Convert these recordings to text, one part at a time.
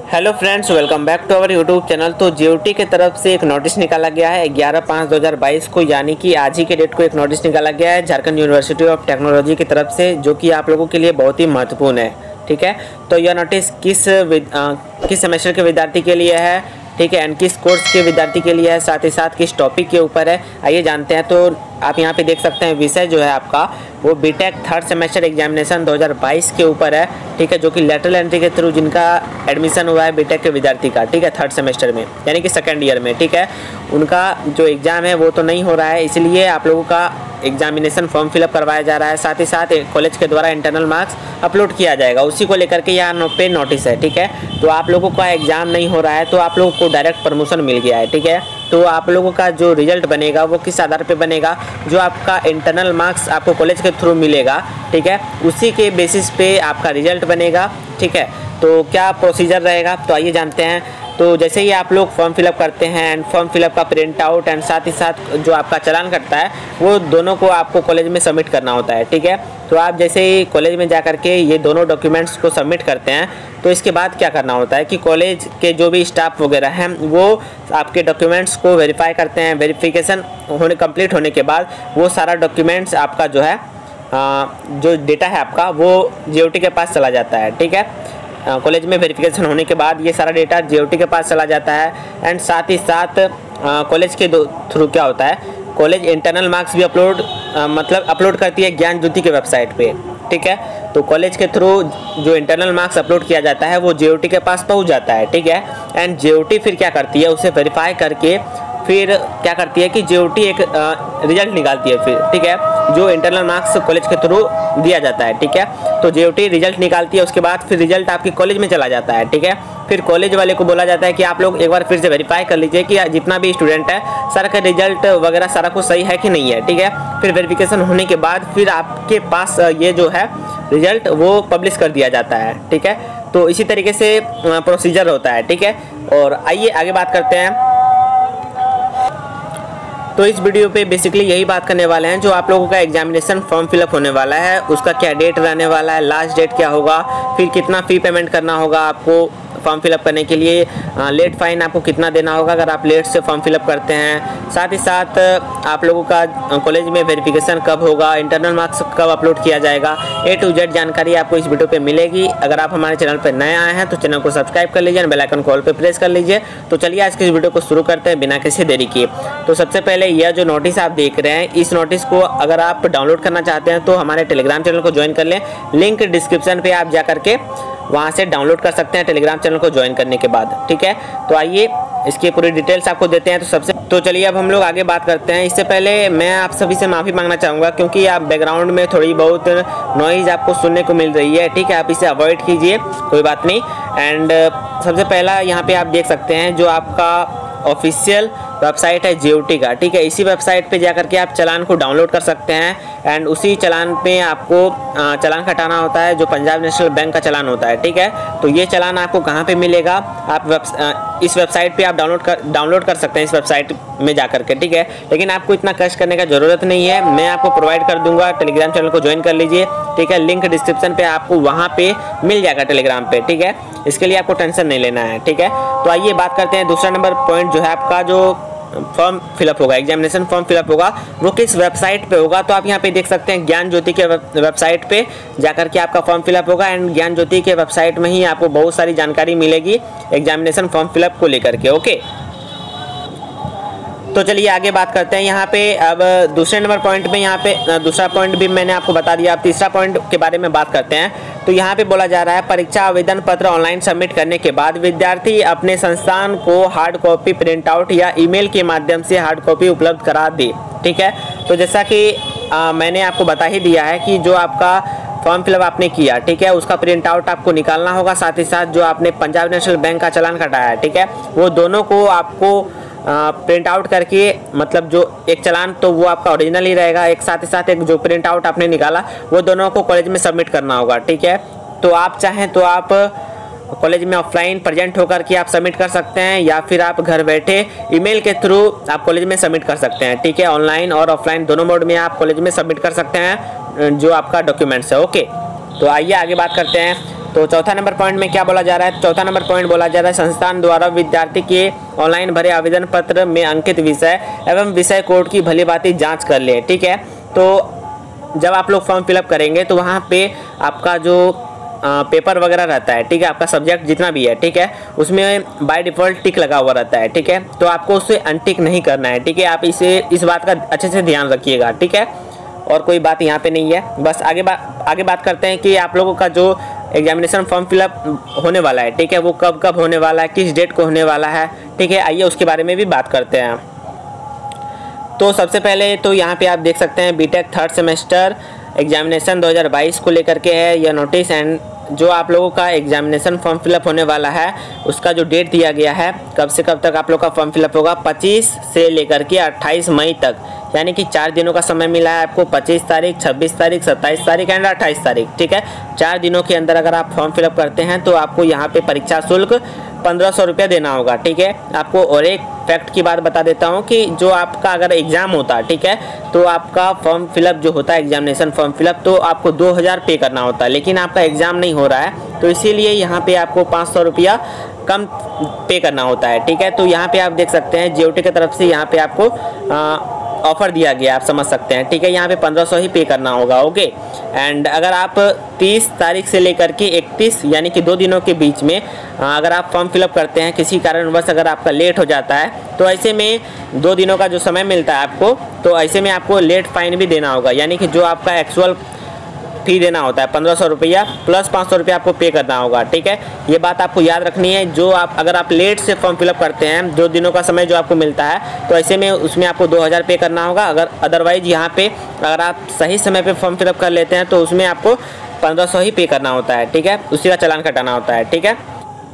Hello friends, welcome back to our YouTube channel. तो GOT की तरफ से एक नोटिस निकाला गया है 11/5/2022 को, यानी कि आज ही के डेट को एक नोटिस निकाला गया है झारखंड यूनिवर्सिटी ऑफ टेक्नोलॉजी की तरफ से, जो कि आप लोगों के लिए बहुत ही महत्वपूर्ण है। ठीक है, तो यह नोटिस किस सेमेस्टर के विद्यार्थी के लिए है, ठीक है, एंड किस कोर्स के विद्यार्थी के लिए है, साथ ही साथ किस टॉपिक के ऊपर है, आइए जानते हैं। तो आप यहाँ पे देख सकते हैं विषय जो है आपका वो बीटेक थर्ड सेमेस्टर एग्जामिनेशन 2022 के ऊपर है। ठीक है, जो कि लेटरल एंट्री के थ्रू जिनका एडमिशन हुआ है बीटेक के विद्यार्थी का, ठीक है, थर्ड सेमेस्टर में यानी कि सेकेंड ईयर में, ठीक है, उनका जो एग्ज़ाम है वो तो नहीं हो रहा है, इसलिए आप लोगों का एग्जामिनेशन फॉर्म फिलअप करवाया जा रहा है। साथ ही साथ कॉलेज के द्वारा इंटरनल मार्क्स अपलोड किया जाएगा, उसी को लेकर के यहाँ पे नोटिस है। ठीक है, तो आप लोगों का एग्ज़ाम नहीं हो रहा है तो आप लोगों को डायरेक्ट प्रमोशन मिल गया है। ठीक है, तो आप लोगों का जो रिजल्ट बनेगा वो किस आधार पे बनेगा, जो आपका इंटरनल मार्क्स आपको कॉलेज के थ्रू मिलेगा, ठीक है, उसी के बेसिस पे आपका रिजल्ट बनेगा। ठीक है, तो क्या प्रोसीजर रहेगा, तो आइए जानते हैं। तो जैसे ही आप लोग फॉर्म फिलअप करते हैं एंड फॉर्म फिलअप का प्रिंट आउट एंड साथ ही साथ जो आपका चालान कटता है वो दोनों को आपको कॉलेज में सबमिट करना होता है। ठीक है, तो आप जैसे ही कॉलेज में जा करके ये दोनों डॉक्यूमेंट्स को सबमिट करते हैं तो इसके बाद क्या करना होता है कि कॉलेज के जो भी स्टाफ वगैरह हैं वो आपके डॉक्यूमेंट्स को वेरीफाई करते हैं। वेरिफिकेशन कंप्लीट होने के बाद वो सारा डॉक्यूमेंट्स आपका जो है जो डेटा है आपका वो जीओटी के पास चला जाता है। ठीक है, कॉलेज में वेरिफिकेशन होने के बाद ये सारा डेटा जीओटी के पास चला जाता है एंड साथ ही साथ कॉलेज के थ्रू क्या होता है, कॉलेज इंटरनल मार्क्स भी अपलोड करती है ज्ञान ज्योति के वेबसाइट पे। ठीक है, तो कॉलेज के थ्रू जो इंटरनल मार्क्स अपलोड किया जाता है वो जीओटी के पास पहुंच जाता है। ठीक है, एंड जीओटी फिर क्या करती है, उसे वेरीफाई करके फिर क्या करती है कि जीओटी एक रिजल्ट निकालती है फिर। ठीक है, जो इंटरनल मार्क्स कॉलेज के थ्रू दिया जाता है। ठीक है, तो जीओटी रिजल्ट निकालती है, उसके बाद फिर रिजल्ट आपके कॉलेज में चला जाता है। ठीक है, फिर कॉलेज वाले को बोला जाता है कि आप लोग एक बार फिर से वेरीफाई कर लीजिए कि जितना भी स्टूडेंट है सर का रिजल्ट वगैरह सारा कुछ सही है कि नहीं है। ठीक है, फिर वेरिफिकेशन होने के बाद फिर आपके पास ये जो है रिजल्ट वो पब्लिश कर दिया जाता है। ठीक है, तो इसी तरीके से प्रोसीजर होता है। ठीक है, और आइए आगे बात करते हैं। तो इस वीडियो पे बेसिकली यही बात करने वाले हैं, जो आप लोगों का एग्जामिनेशन फॉर्म फिलअप होने वाला है उसका क्या डेट रहने वाला है, लास्ट डेट क्या होगा, फिर कितना फ़ी पेमेंट करना होगा आपको फॉर्म फिलअप करने के लिए, लेट फाइन आपको कितना देना होगा अगर आप लेट से फॉर्म फिलअप करते हैं, साथ ही साथ आप लोगों का कॉलेज में वेरिफिकेशन कब होगा, इंटरनल मार्क्स कब अपलोड किया जाएगा, A to Z जानकारी आपको इस वीडियो पे मिलेगी। अगर आप हमारे चैनल पर नए आए हैं तो चैनल को सब्सक्राइब कर लीजिए, बेल आइकन को ऑल पे प्रेस कर लीजिए। तो चलिए आज के इस वीडियो को शुरू करते हैं बिना किसी देरी किए। तो सबसे पहले यह जो नोटिस आप देख रहे हैं, इस नोटिस को अगर आप डाउनलोड करना चाहते हैं तो हमारे टेलीग्राम चैनल को ज्वाइन कर लें, लिंक डिस्क्रिप्शन पे आप जा करके वहाँ से डाउनलोड कर सकते हैं टेलीग्राम चैनल को ज्वाइन करने के बाद। ठीक है, तो आइए इसकी पूरी डिटेल्स आपको देते हैं। तो चलिए अब हम लोग आगे बात करते हैं। इससे पहले मैं आप सभी से माफ़ी मांगना चाहूँगा क्योंकि आप बैकग्राउंड में थोड़ी बहुत नॉइज़ आपको सुनने को मिल रही है। ठीक है, आप इसे अवॉइड कीजिए, कोई बात नहीं। एंड सबसे पहला यहाँ पे आप देख सकते हैं जो आपका ऑफिशियल वेबसाइट है जीओटी का। ठीक है, इसी वेबसाइट पे जाकर के आप चालान को डाउनलोड कर सकते हैं एंड उसी चालान पे आपको चालान कटाना होता है जो पंजाब नेशनल बैंक का चालान होता है। ठीक है, तो ये चालान आपको कहाँ पे मिलेगा, आप इस वेबसाइट पे आप डाउनलोड कर सकते हैं, इस वेबसाइट में जाकर के। ठीक है, लेकिन आपको इतना कष्ट करने का ज़रूरत नहीं है, मैं आपको प्रोवाइड कर दूंगा, टेलीग्राम चैनल को ज्वाइन कर लीजिए। ठीक है, लिंक डिस्क्रिप्शन पे आपको वहाँ पे मिल जाएगा टेलीग्राम पे। ठीक है, इसके लिए आपको टेंशन नहीं लेना है। ठीक है, तो आइए बात करते हैं। दूसरा नंबर पॉइंट जो है आपका जो फॉर्म फिलअप होगा, एग्जामिनेशन फॉर्म फिलअप होगा वो किस वेबसाइट पे होगा, तो आप यहाँ पे देख सकते हैं ज्ञान ज्योति के वेबसाइट पे जाकर के आपका फॉर्म फिलअप होगा एंड ज्ञान ज्योति के वेबसाइट में ही आपको बहुत सारी जानकारी मिलेगी एग्जामिनेशन फॉर्म फिलअप को लेकर के। ओके, तो चलिए आगे बात करते हैं। यहाँ पे अब दूसरे नंबर पॉइंट में, यहाँ पे दूसरा पॉइंट भी मैंने आपको बता दिया, अब तीसरा पॉइंट के बारे में बात करते हैं। तो यहाँ पे बोला जा रहा है परीक्षा आवेदन पत्र ऑनलाइन सबमिट करने के बाद विद्यार्थी अपने संस्थान को हार्ड कॉपी प्रिंट आउट या ईमेल के माध्यम से हार्ड कॉपी उपलब्ध करा दे। ठीक है, तो जैसा कि मैंने आपको बता ही दिया है कि जो आपका फॉर्म फिलअप आपने किया, ठीक है, उसका प्रिंट आउट आपको निकालना होगा, साथ ही साथ जो आपने पंजाब नेशनल बैंक का चालान कटाया है, ठीक है, वो दोनों को आपको प्रिंट आउट करके, मतलब जो एक चालान तो वो आपका ओरिजिनल ही रहेगा, एक साथ ही साथ एक जो प्रिंट आउट आपने निकाला वो दोनों को कॉलेज में सबमिट करना होगा। ठीक है, तो आप चाहें तो आप कॉलेज में ऑफलाइन प्रेजेंट होकर के आप सबमिट कर सकते हैं या फिर आप घर बैठे ईमेल के थ्रू आप कॉलेज में सबमिट कर सकते हैं। ठीक है, ऑनलाइन और ऑफलाइन दोनों मोड में आप कॉलेज में सबमिट कर सकते हैं जो आपका डॉक्यूमेंट्स है। ओके, तो आइए आगे बात करते हैं। तो तो चौथा नंबर पॉइंट में क्या बोला जा रहा है, चौथा नंबर पॉइंट बोला जा रहा है संस्थान द्वारा विद्यार्थी के ऑनलाइन भरे आवेदन पत्र में अंकित विषय एवं विषय कोड की भलीभांति जांच कर ले। ठीक है, तो जब आप लोग फॉर्म फिलअप करेंगे तो वहाँ पे आपका जो पेपर वगैरह रहता है, ठीक है, आपका सब्जेक्ट जितना भी है, ठीक है, उसमें बाय डिफ़ॉल्ट टिक लगा हुआ रहता है। ठीक है, तो आपको उसे अनटिक नहीं करना है। ठीक है, आप इस बात का अच्छे से ध्यान रखिएगा। ठीक है, और कोई बात यहाँ पे नहीं है। बस आगे बात करते हैं कि आप लोगों का जो एग्जामिनेशन फॉर्म फिलअप होने वाला है, ठीक है, वो कब कब होने वाला है, किस डेट को होने वाला है। ठीक है, आइए उसके बारे में भी बात करते हैं। तो सबसे पहले तो यहाँ पे आप देख सकते हैं बीटेक थर्ड सेमेस्टर एग्जामिनेशन 2022 को लेकर के है यह नोटिस। एंड जो आप लोगों का एग्जामिनेशन फॉर्म फिलअप होने वाला है उसका जो डेट दिया गया है कब से कब तक आप लोग का फॉर्म फिलअप होगा, 25 से लेकर के 28 मई तक, यानी कि 4 दिनों का समय मिला है आपको। 25 तारीख, 26 तारीख, 27 तारीख एंड 28 तारीख। ठीक है, 4 दिनों के अंदर अगर आप फॉर्म फिलअप करते हैं तो आपको यहाँ पे परीक्षा शुल्क 1500 रुपये देना होगा। ठीक है, आपको और एक फैक्ट की बात बता देता हूँ कि जो आपका अगर एग्ज़ाम होता है, ठीक है, तो आपका फॉर्म फिलअप जो होता है एग्जामिनेशन फॉर्म फिलअप, तो आपको 2000 पे करना होता है। लेकिन आपका एग्ज़ाम नहीं हो रहा है तो इसीलिए यहाँ पे आपको 500 रुपया कम पे करना होता है। ठीक है, तो यहाँ पे आप देख सकते हैं जेयूटी की तरफ से यहाँ पे आपको ऑफ़र दिया गया, आप समझ सकते हैं। ठीक है, यहाँ पे 1500 ही पे करना होगा। ओके, एंड अगर आप 30 तारीख से लेकर के 31 यानी कि 2 दिनों के बीच में अगर आप फॉर्म फिलअप करते हैं, किसी कारणवश अगर आपका लेट हो जाता है तो ऐसे में 2 दिनों का जो समय मिलता है आपको, तो ऐसे में आपको लेट फाइन भी देना होगा, यानी कि जो आपका एक्चुअल फी देना होता है 1500 रुपया प्लस 500 रुपया आपको पे करना होगा। ठीक है, ये बात आपको याद रखनी है। जो आप अगर आप लेट से फॉर्म फिलअप करते हैं, 2 दिनों का समय जो आपको मिलता है, तो ऐसे में उसमें आपको 2000 पे करना होगा। अगर अदरवाइज यहाँ पे अगर आप सही समय पे फॉर्म फिलअप कर लेते हैं तो उसमें आपको 1500 ही पे करना होता है। ठीक है, उसी का चालान कटाना होता है। ठीक है,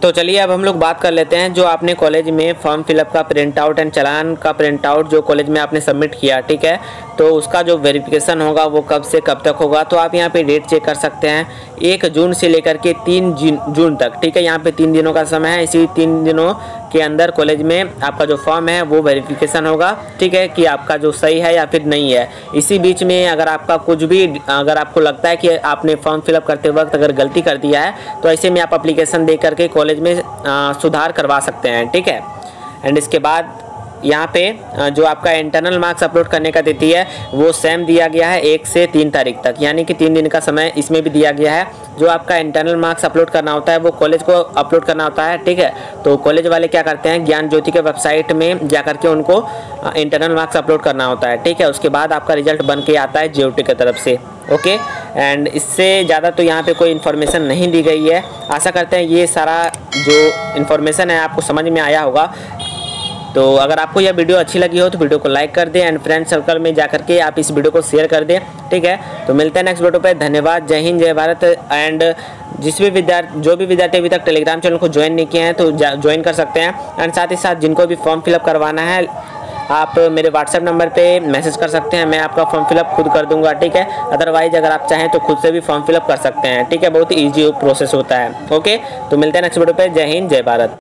तो चलिए अब हम लोग बात कर लेते हैं जो आपने कॉलेज में फॉर्म फिलअप का प्रिंट आउट एंड चालान का प्रिंट आउट जो कॉलेज में आपने सबमिट किया, ठीक है, तो उसका जो वेरिफिकेशन होगा वो कब से कब तक होगा। तो आप यहाँ पे डेट चेक कर सकते हैं, 1 जून से लेकर के 3 जून तक। ठीक है, यहाँ पे 3 दिनों का समय है। इसी 3 दिनों के अंदर कॉलेज में आपका जो फॉर्म है वो वेरिफिकेशन होगा। ठीक है, कि आपका जो सही है या फिर नहीं है। इसी बीच में अगर आपका कुछ भी अगर आपको लगता है कि आपने फॉर्म फिलअप करते वक्त अगर गलती कर दिया है तो ऐसे में आप एप्लीकेशन दे करके कॉलेज में सुधार करवा सकते हैं। ठीक है, एंड इसके बाद यहाँ पे जो आपका इंटरनल मार्क्स अपलोड करने का तिथि है वो सेम दिया गया है 1 से 3 तारीख तक, यानी कि 3 दिन का समय इसमें भी दिया गया है। जो आपका इंटरनल मार्क्स अपलोड करना होता है वो कॉलेज को अपलोड करना होता है। ठीक है, तो कॉलेज वाले क्या करते हैं, ज्ञान ज्योति के वेबसाइट में जा करके उनको इंटरनल मार्क्स अपलोड करना होता है। ठीक है, उसके बाद आपका रिजल्ट बन के आता है जेयूटी की तरफ से। ओके, एंड इससे ज़्यादा तो यहाँ पे कोई इन्फॉर्मेशन नहीं दी गई है। आशा करते हैं ये सारा जो इन्फॉर्मेशन है आपको समझ में आया होगा। तो अगर आपको यह वीडियो अच्छी लगी हो तो वीडियो को लाइक कर दें एंड फ्रेंड सर्कल में जा करके आप इस वीडियो को शेयर कर दें। ठीक है, तो मिलते हैं नेक्स्ट वीडियो पे। धन्यवाद, जय हिंद, जय भारत। एंड जो भी विद्यार्थी अभी तक टेलीग्राम चैनल को ज्वाइन नहीं किए हैं तो ज्वाइन कर सकते हैं। एंड साथ ही साथ जिनको भी फॉर्म फिलअप करवाना है आप मेरे व्हाट्सएप नंबर पे मैसेज कर सकते हैं, मैं आपका फॉर्म फिलअप खुद कर दूंगा। ठीक है, अदरवाइज अगर आप चाहें तो खुद से भी फॉर्म फिलअप कर सकते हैं। ठीक है, बहुत ईजी प्रोसेस होता है। ओके, तो मिलते हैं नेक्स्ट वीडियो पे। जय हिंद, जय भारत।